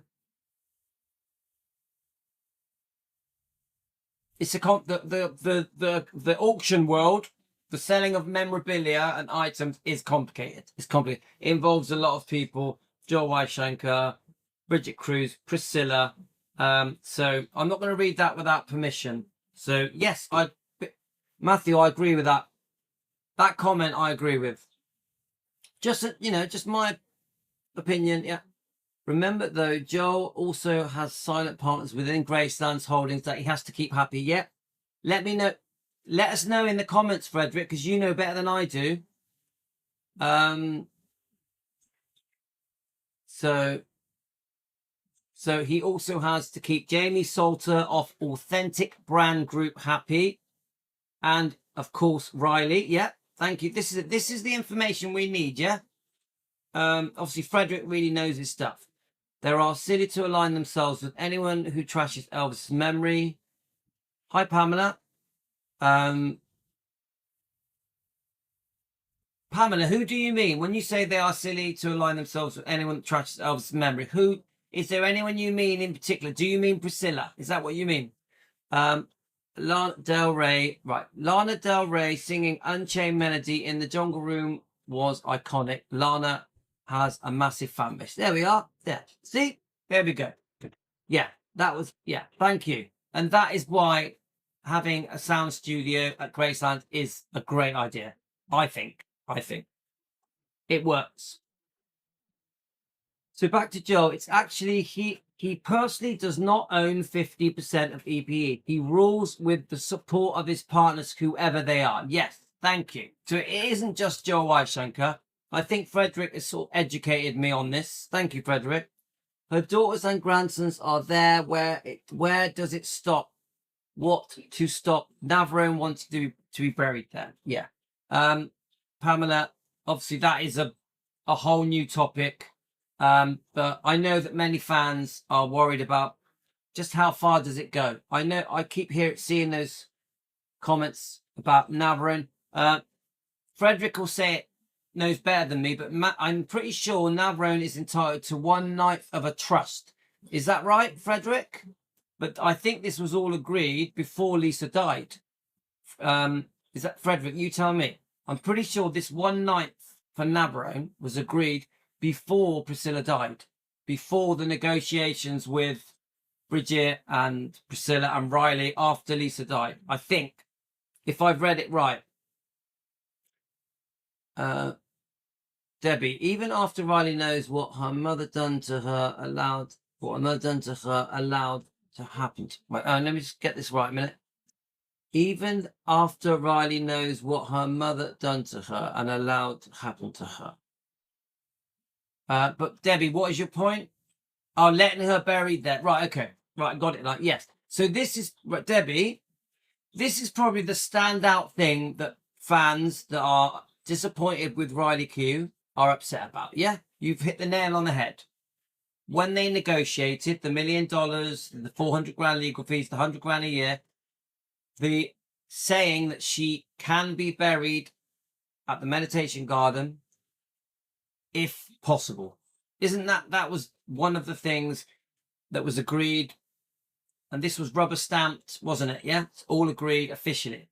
it's the auction world. The selling of memorabilia and items is complicated. It's complicated. It involves a lot of people. Joel Weishankar, Bridget Cruz, Priscilla. So I'm not going to read that without permission. So yes, Matthew, I agree with that. That comment I agree with. Just just my opinion. Yeah. Remember though, Joel also has silent partners within Graceland's holdings that he has to keep happy. Yeah. Let me know. Let us know in the comments, Frederick, because you know better than I do. So he also has to keep Jamie Salter of Authentic Brand Group happy. And, of course, Riley. Yeah, thank you. This is the information we need, yeah? Obviously, Frederick really knows his stuff. They are silly to align themselves with anyone who trashes Elvis' memory. Hi, Pamela. Pamela, who do you mean when you say they are silly to align themselves with anyone that trashes Elvis' memory? Who is there? Anyone you mean in particular? Do you mean Priscilla? Is that what you mean? Lana Del Rey, right? Lana Del Rey singing Unchained Melody in the Jungle Room was iconic. Lana has a massive fan base. There we are. There. See? There we go. Yeah, that was. Yeah, thank you. And that is why having a sound studio at Graceland is a great idea. I think it works. So back to Joe. It's actually he personally does not own 50% of EPE. He rules with the support of his partners, whoever they are. Yes, thank you. So it isn't just Joe Weishankar. I think Frederick has sort of educated me on this. Thank you, Frederick. Her daughters and grandsons are there. Where does it stop? What to stop? Navarone wants to to be buried there. Yeah. Pamela, obviously that is a whole new topic. But I know that many fans are worried about just how far does it go. I know I keep seeing those comments about Navarone. Frederick will say it knows better than me, but I'm pretty sure Navarone is entitled to 1/9 of a trust. Is that right, Frederick? But I think this was all agreed before Lisa died. Is that Frederick? You tell me. I'm pretty sure this 1/9 for Navarone was agreed before Priscilla died, before the negotiations with Bridget and Priscilla and Riley after Lisa died. I think, if I've read it right. Debbie, even after Riley knows what her mother done to her, allowed to happen to. Wait, let me just get this right a minute. Even after Riley knows what her mother done to her and allowed to happen to her. But Debbie, what is your point? Oh, letting her buried there. Right, okay. Right, got it. Like, yes. So this is, Debbie, this is probably the standout thing that fans that are disappointed with Riley Keough are upset about. Yeah, you've hit the nail on the head. When they negotiated the $1 million, the 400 grand legal fees, the 100 grand a year, the saying that she can be buried at the meditation garden if possible. Isn't that was one of the things that was agreed, and this was rubber stamped, wasn't it? Yeah, it's all agreed officially.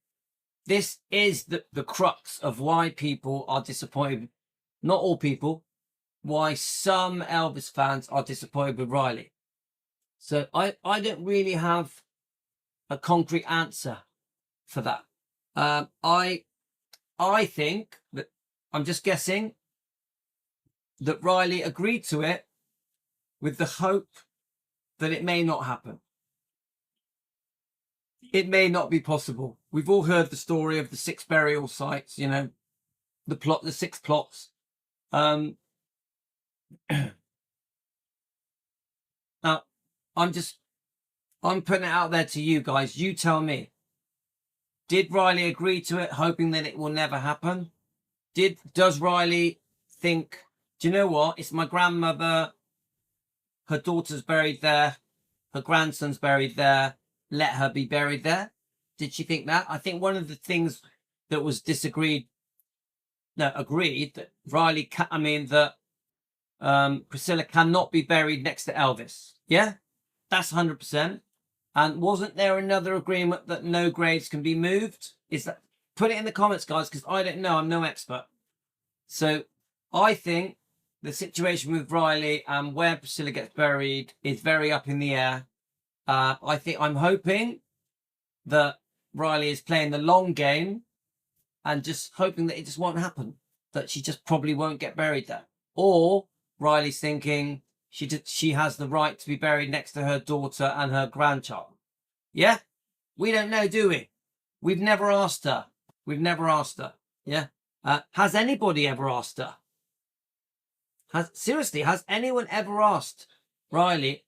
This is the crux of why people are disappointed. Not all people, why some Elvis fans are disappointed with Riley. So I don't really have a concrete answer for that. I think that, I'm just guessing, that Riley agreed to it with the hope that it may not happen. It may not be possible. We've all heard the story of the 6 burial sites, you know, the 6 plots. Now, I'm putting it out there to you guys. You tell me. Did Riley agree to it, hoping that it will never happen? Does Riley think, do you know what? It's my grandmother. Her daughter's buried there. Her grandson's buried there. Let her be buried there. Did she think that? I think one of the things that was agreed that Riley, Priscilla cannot be buried next to Elvis. Yeah, that's 100%. And wasn't there another agreement that no graves can be moved? Is that? Put it in the comments, guys, because I don't know. I'm no expert. So I think the situation with Riley and where Priscilla gets buried is very up in the air. I'm hoping that Riley is playing the long game and just hoping that it just won't happen, that she just probably won't get buried there. Or Riley's thinking she has the right to be buried next to her daughter and her grandchild. Yeah? We don't know, do we? We've never asked her. Yeah? Has anybody ever asked her? Has anyone ever asked Riley?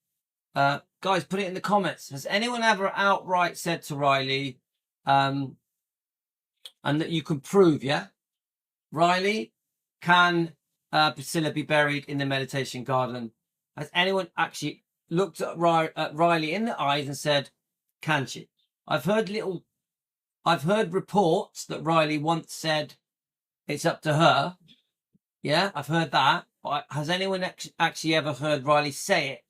Guys, put it in the comments. Has anyone ever outright said to Riley, and that you can prove, yeah? Riley, can Priscilla be buried in the meditation garden? Has anyone actually looked at Riley in the eyes and said, can she? I've heard reports that Riley once said it's up to her. Yeah, I've heard that. But has anyone actually ever heard Riley say it?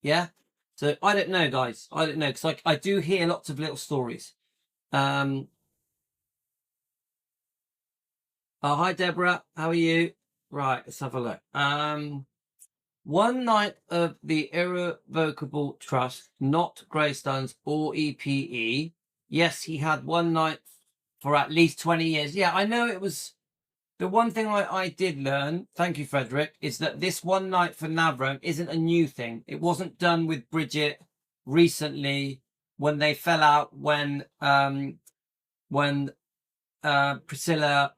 Yeah. So I don't know, guys. I don't know, because I do hear lots of little stories. Oh, hi, Deborah. How are you? Right, let's have a look. 1/9 of the irrevocable trust, not Greystones or EPE. Yes, he had 1/9 for at least 20 years. Yeah, I know it was. The one thing I did learn, thank you, Frederick, is that this 1/9 for Navarone isn't a new thing. It wasn't done with Bridget recently when they fell out when Priscilla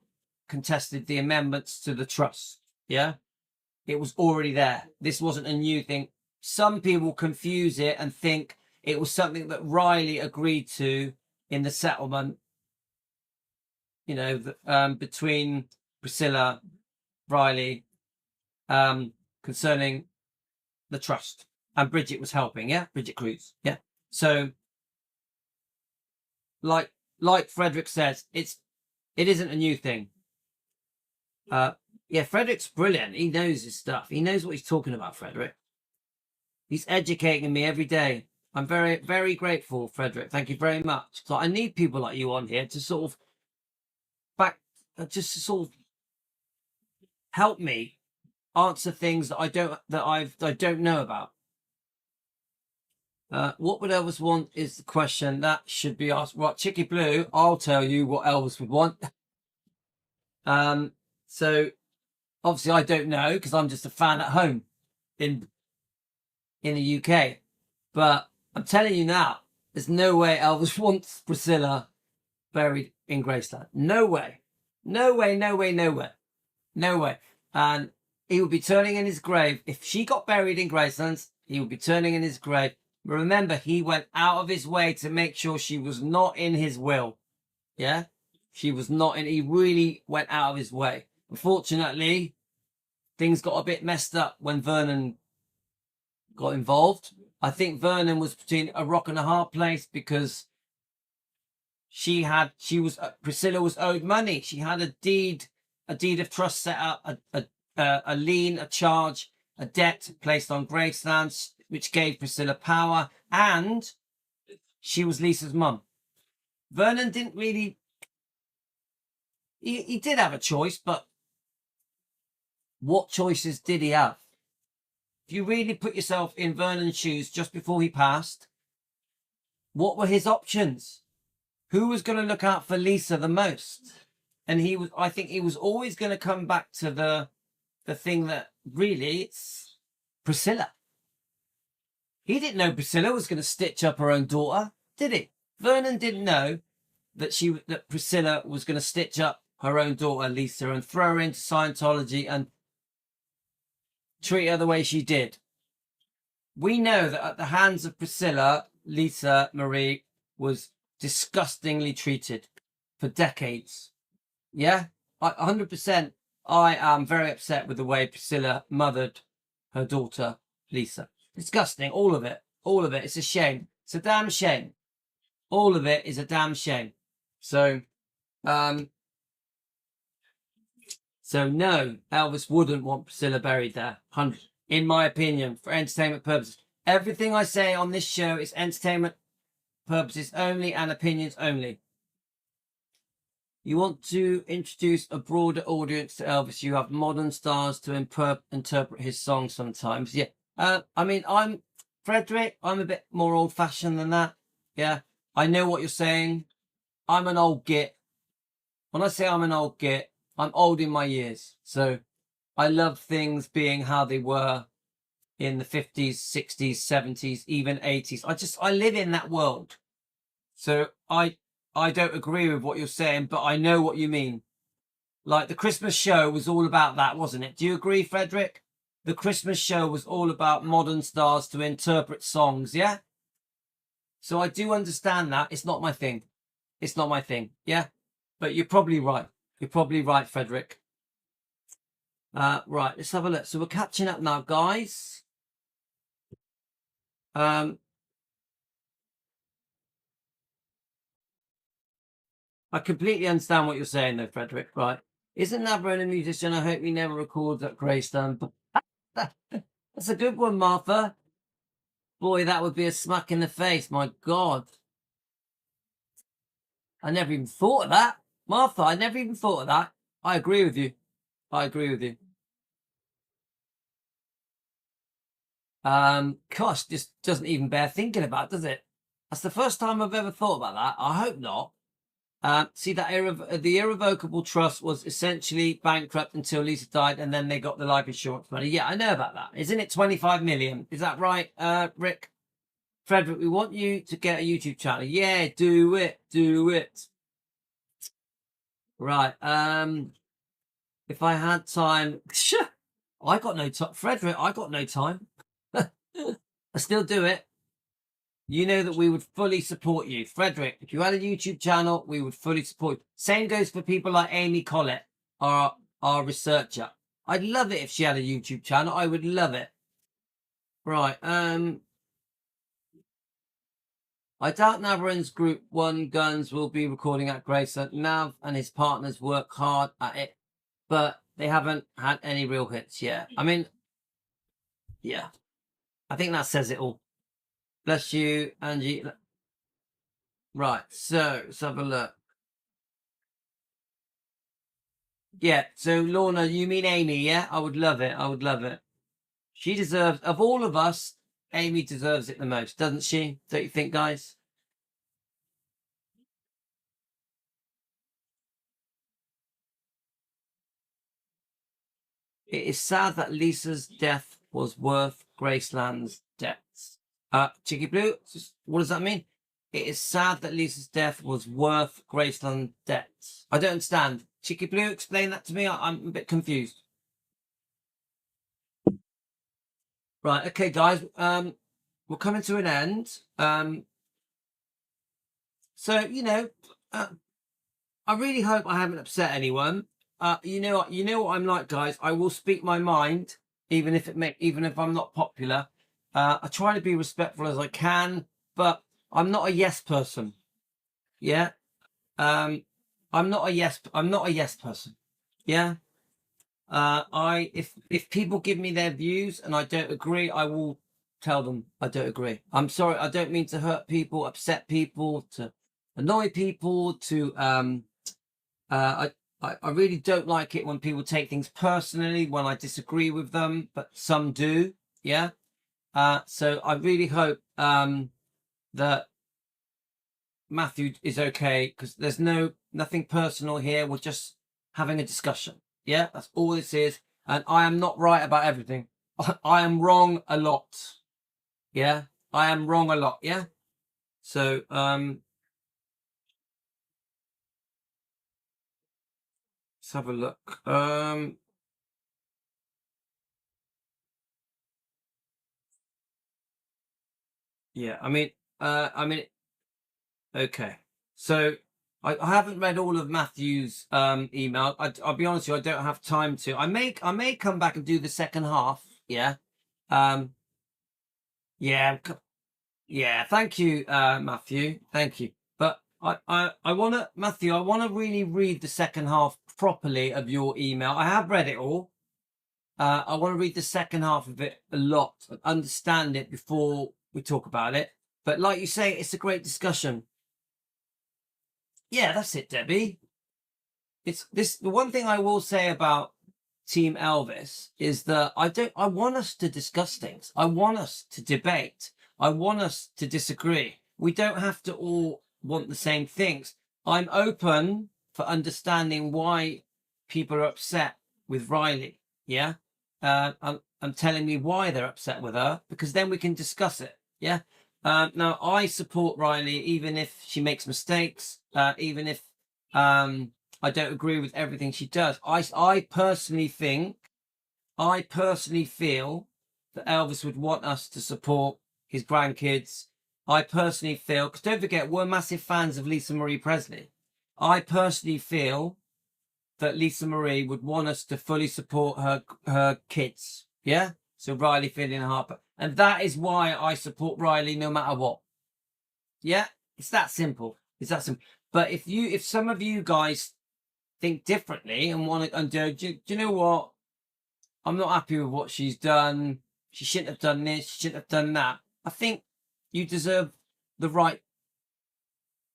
contested the amendments to the trust. Yeah, it was already there. This wasn't a new thing. Some people confuse it and think it was something that Riley agreed to in the settlement you know, between Priscilla, Riley, concerning the trust, and Bridget was helping. Yeah, Bridget Cruz. Yeah. So, like Frederick says, it isn't a new thing. Yeah, Frederick's brilliant. He knows his stuff. He knows what he's talking about, Frederick. He's educating me every day. I'm very, very grateful, Frederick. Thank you very much. So I need people like you on here to sort of just to sort of help me answer things that I don't know about. What would Elvis want is the question that should be asked. Right, Chicky Blue, I'll tell you what Elvis would want. So obviously I don't know because I'm just a fan at home in the UK. But I'm telling you now, there's no way Elvis wants Priscilla buried in Graceland. No way. No way, no way, no way. No way. And he would be turning in his grave. If she got buried in Graceland, he would be turning in his grave. But remember, he went out of his way to make sure she was not in his will. Yeah? She was not in. He really went out of his way. Unfortunately, things got a bit messed up when Vernon got involved. I think Vernon was between a rock and a hard place because Priscilla was owed money. She had a deed of trust set up, a lien, a charge, a debt placed on Graceland, which gave Priscilla power, and she was Lisa's mum. Vernon didn't really. He did have a choice, but what choices did he have? If you really put yourself in Vernon's shoes just before he passed, what were his options? Who was going to look out for Lisa the most? And I think he was always going to come back to the thing that really it's Priscilla. He didn't know Priscilla was going to stitch up her own daughter, did he? Vernon didn't know that Priscilla was going to stitch up her own daughter, Lisa, and throw her into Scientology and treat her the way she did. We know that at the hands of Priscilla, Lisa Marie was disgustingly treated for decades. Yeah, 100%. I am very upset with the way Priscilla mothered her daughter, Lisa. Disgusting, all of it. All of it. It's a shame. It's a damn shame. All of it is a damn shame. So no, Elvis wouldn't want Priscilla buried there. 100, in my opinion, for entertainment purposes. Everything I say on this show is entertainment purposes only and opinions only. You want to introduce a broader audience to Elvis. You have modern stars to interpret his songs sometimes. Yeah. I mean, I'm Frederick. I'm a bit more old-fashioned than that. Yeah. I know what you're saying. I'm an old git. When I say I'm an old git, I'm old in my years. So I love things being how they were in the 50s, 60s, 70s, even 80s. I live in that world. So I don't agree with what you're saying, but I know what you mean. Like the Christmas show was all about that, wasn't it? Do you agree, Frederick? The Christmas show was all about modern stars to interpret songs, yeah? So I do understand that. It's not my thing. It's not my thing, yeah? But you're probably right. You're probably right, Frederick. Right, let's have a look. So we're catching up now, guys. I completely understand what you're saying, though, Frederick. Right? Isn't that a musician? I hope he never records at Greystone. That's a good one, Martha. Boy, that would be a smack in the face. My God, I never even thought of that, Martha. I never even thought of that. I agree with you. I agree with you. Gosh, just doesn't even bear thinking about, does it? That's the first time I've ever thought about that. I hope not. See, the irrevocable trust was essentially bankrupt until Lisa died, and then they got the life insurance money. Yeah, I know about that. Isn't it 25 million? Is that right, Rick? Frederick, we want you to get a YouTube channel. Yeah, do it. Do it. Right. If I had time, I got no time. Frederick, I got no time. I still do it. you know that we would fully support you. Frederick, if you had a YouTube channel, we would fully support you. Same goes for people like Amy Collett, our researcher. I'd love it if she had a YouTube channel. I would love it. Right. I doubt Navarin's Group 1 guns will be recording at Graceland. Nav and his partners work hard at it, but they haven't had any real hits yet. I mean, yeah. I think that says it all. Bless you, Angie. Right, so let's have a look. Yeah, so Lorna, you mean Amy, yeah? I would love it. I would love it. She deserves, of all of us, Amy deserves it the most, doesn't she? Don't you think, guys? It is sad that Lisa's death was worth Graceland's debts. Chicky Blue, what does that mean? It is sad that Lisa's death was worth Graceland's debts. I don't understand. Chicky Blue, explain that to me. I'm a bit confused. Right, okay, guys. We're coming to an end. So you know, I really hope I haven't upset anyone. You know what I'm like, guys. I will speak my mind, even if I'm not popular. I try to be respectful as I can, but I'm not a yes person. Yeah. I'm not a yes person. Yeah. If people give me their views and I don't agree, I will tell them I don't agree. I'm sorry. I don't mean to hurt people, upset people, to annoy people, to I really don't like it when people take things personally when I disagree with them, but some do. Yeah. So I really hope that Matthew is okay, because there's nothing personal here. We're just having a discussion. Yeah, that's all this is. And I am not right about everything. I am wrong a lot. Yeah, I am wrong a lot. Yeah. So let's have a look. Yeah, I mean, okay. So I haven't read all of Matthew's email. I'll be honest with you, I don't have time to. I may come back and do the second half. Yeah. Yeah. Yeah. Thank you, Matthew. Thank you. But I want to, Matthew, I want to really read the second half properly of your email. I have read it all. I want to read the second half of it a lot and understand it before we talk about it. But like you say, it's a great discussion. Yeah, that's it, Debbie. It's this. The one thing I will say about Team Elvis is that I want us to discuss things. I want us to debate. I want us to disagree. We don't have to all want the same things. I'm open for understanding why people are upset with Riley. Yeah. I'm telling me why they're upset with her, because then we can discuss it. Yeah. Now I support Riley, even if she makes mistakes, even if I don't agree with everything she does. I personally feel that Elvis would want us to support his grandkids. I personally feel, because don't forget, we're massive fans of Lisa Marie Presley. I personally feel that Lisa Marie would want us to fully support her kids. Yeah? So Riley, Finley and Harper. And that is why I support Riley no matter what. Yeah? It's that simple. It's that simple. But if some of you guys think differently and want to, do you know what? I'm not happy with what she's done. She shouldn't have done this. She shouldn't have done that. I think you deserve the right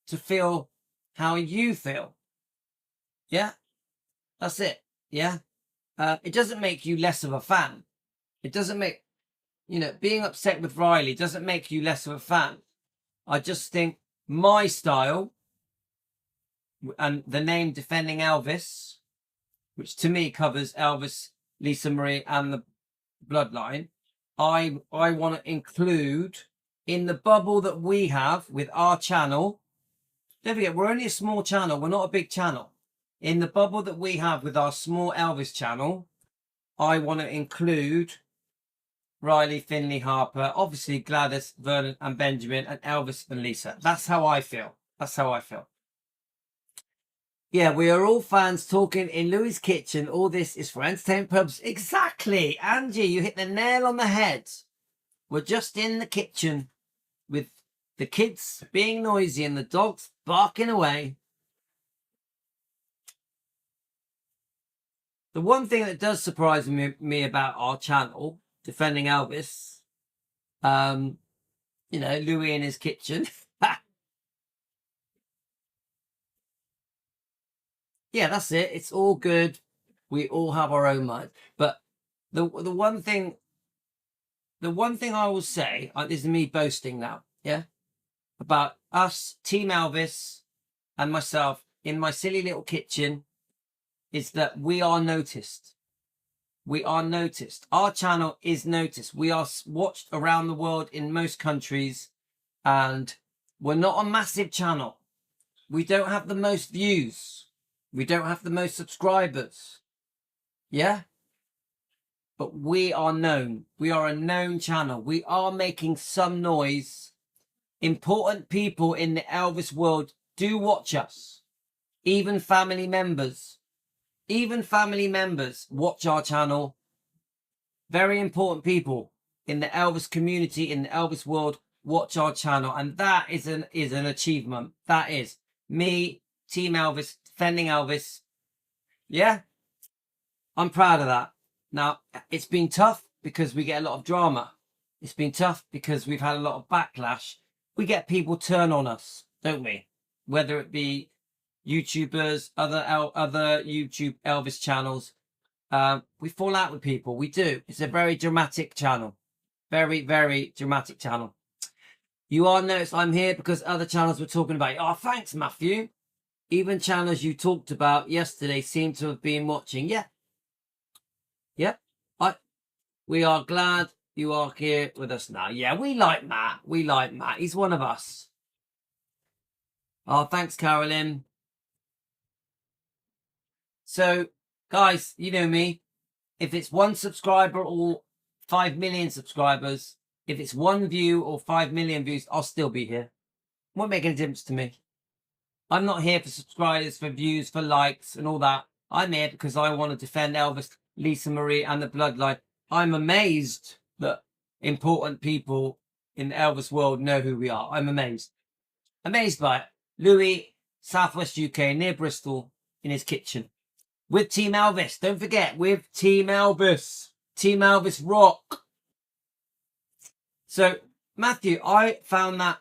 to feel how you feel. Yeah? That's it. Yeah? It doesn't make you less of a fan. It doesn't make, being upset with Riley doesn't make you less of a fan. I just think my style and the name Defending Elvis, which to me covers Elvis, Lisa Marie and the bloodline, I want to include in the bubble that we have with our channel. Don't forget, we're only a small channel. We're not a big channel. In the bubble that we have with our small Elvis channel, I want to include Riley, Finley, Harper, obviously Gladys, Vernon and Benjamin, and Elvis and Lisa. That's how I feel. That's how I feel. Yeah, we are all fans talking in Louis' kitchen. All this is for entertainment purposes. Exactly. Angie, you hit the nail on the head. We're just in the kitchen with the kids being noisy and the dogs barking away. The one thing that does surprise me about our channel, Defending Elvis, you know, Louis in his kitchen. Yeah, that's it. It's all good. We all have our own minds. But the one thing I will say, this is me boasting now, yeah, about us, Team Elvis, and myself in my silly little kitchen, is that we are noticed. We are noticed. Our channel is noticed. We are watched around the world in most countries, and we're not a massive channel. We don't have the most views. We don't have the most subscribers. Yeah? But we are known. We are a known channel. We are making some noise. Important people in the Elvis world do watch us. Even family members. Even family members watch our channel. Very important people in the Elvis community, in the Elvis world, watch our channel. And that is an achievement. That is me, Team Elvis, Defending Elvis. Yeah, I'm proud of that. Now, it's been tough because we get a lot of drama. It's been tough because we've had a lot of backlash. We get people turn on us, don't we? Whether it be YouTubers, other YouTube Elvis channels. We fall out with people. We do. It's a very dramatic channel. Very, very dramatic channel. You are noticed I'm here because other channels were talking about you. Oh, thanks, Matthew. Even channels you talked about yesterday seem to have been watching. Yeah. Yeah. We are glad you are here with us now. Yeah, we like Matt. We like Matt. He's one of us. Oh, thanks, Carolyn. So, guys, you know me. If it's 1 subscriber or 5 million subscribers, if it's 1 view or 5 million views, I'll still be here. Won't make any difference to me. I'm not here for subscribers, for views, for likes and all that. I'm here because I want to defend Elvis, Lisa Marie and the bloodline. I'm amazed that important people in the Elvis world know who we are. I'm amazed. Amazed by it. Louis, Southwest UK, near Bristol, in his kitchen. With Team Elvis. Don't forget, with Team Elvis. Team Elvis rock. So, Matthew, I found that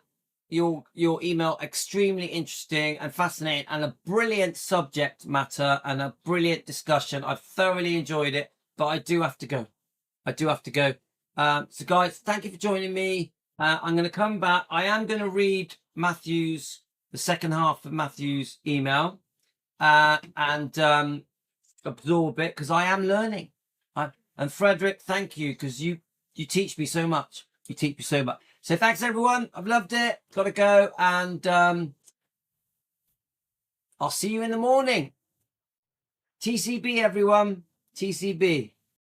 your email extremely interesting and fascinating and a brilliant subject matter and a brilliant discussion. I've thoroughly enjoyed it, but I do have to go. So guys, thank you for joining me. I'm going to come back. I am going to read the second half of Matthew's email and absorb it because I am learning. And Frederick, thank you because you teach me so much. You teach me so much. So thanks everyone. I've loved it. Got to go. And I'll see you in the morning. TCB everyone. TCB.